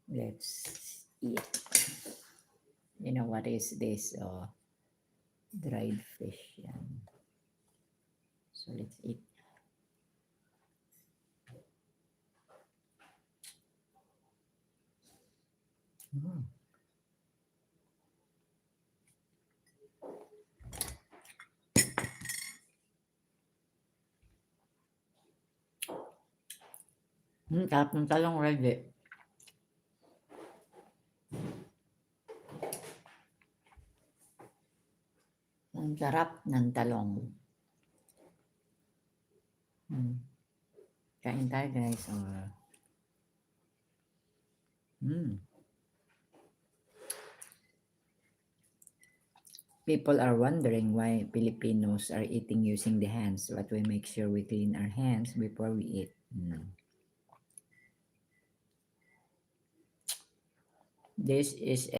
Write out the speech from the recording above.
Let's eat. You know what is this? Dried fish. Yan. So let's eat. Mm. Sarap ng talong ready. Ang sarap ng talong. Kain tayo guys. People are wondering why Filipinos are eating using the hands, but we make sure we clean our hands before we eat. This is